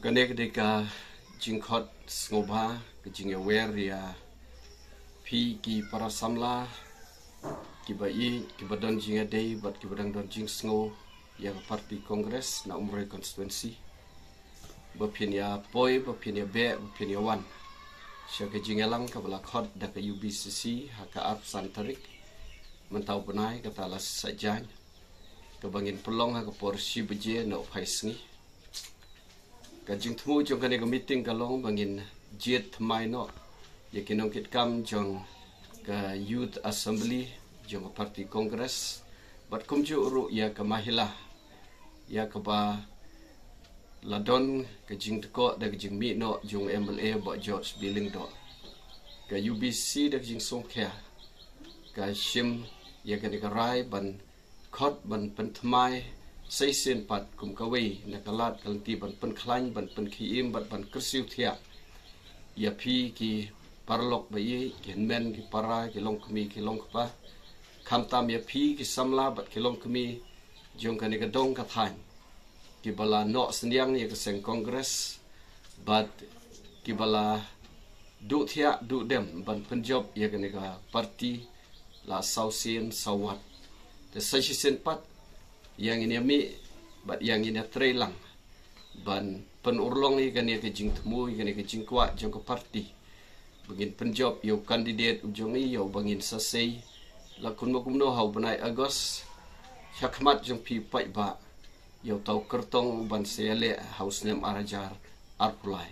Kene ketika jingkot ngoba kejing aware ya pi ki para samla ki bai ki badon jing adai bat ki badang don jing sngo yang parti kongres na umroi constituency bapin ya poi bapin ya be bapin ya wan sya kejing elang ka bala khot da ka UBCC haka ap santarik mentau benai kata las sajang kebangin pelong haka porsi beje no phai sngi kajing thmu jong kane ka meeting kalong bangin jet thmai no yakinong kit kam jong ka youth assembly jong parti kongres bat kumju ru ya ka mahila ya ka ba ladon kajing teko da kajing mi no jong MLA ba George Billing do ka UBC da kajing songkha ka shim ya ka rai ban khot ban penthmai sei sen pat kum kawei na kalat kalti ban pen khlain ban pen khiim bat ban kursiu thia ya phi ki parlok bai genmen ki para ki long kmi ki long pa khamtam ya phi ki samla bat ki long kmi jong kan ka dong ka thain ki bala no senyang ya ka seng kongres bat ki bala du thia du dem ban pen job ya kan ka parti la sausin sawat the sei sen pat yang ini mi bat yang ini trailang ban penurlong ni kan ke jing temu kan ke jing kwa jong ke parti begin penjob yo kandidat ujung ni yo bangin sasei lakun makumno hau benai agos syakmat jong pi pai ba yo tau kertong ban sele house nem arajar arpulai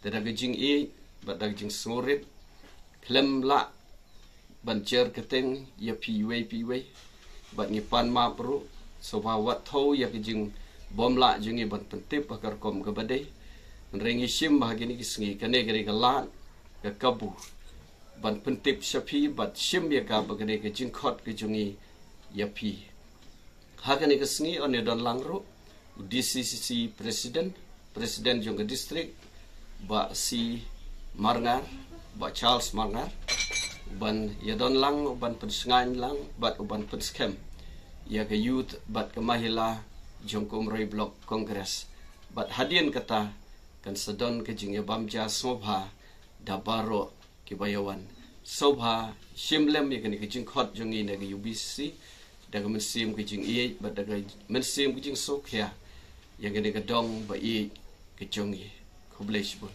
tada ke jing i bat dag jing sngorip klem la ban cer keteng ya pi wei bat ngipan ma pro so wat thau ya kijing bom la jungi ban pentip bakar kom ke badai rengi sim bahagini kisngi kane gere galat ke kabu ban pentip sapi bat sim ya ka bagare ke jingkhot ke jungi yapi hagani kisngi on don langro DCCC presiden jong ke district ba si Marngar ba Charles Marngar ban ya don lang ban pensngan lang bat ban penskem ya ke youth bat ke mahila jong kumroi blok kongres bat hadian kata kan sedon ke jing ya bamja sobha dabaro ke bayawan sobha shimlem ya ke jing khot jong ine ke UBC daga mensim ke jing i bat daga mensim ke jing sokya yang ke dong ba i ke jong i kublesh bun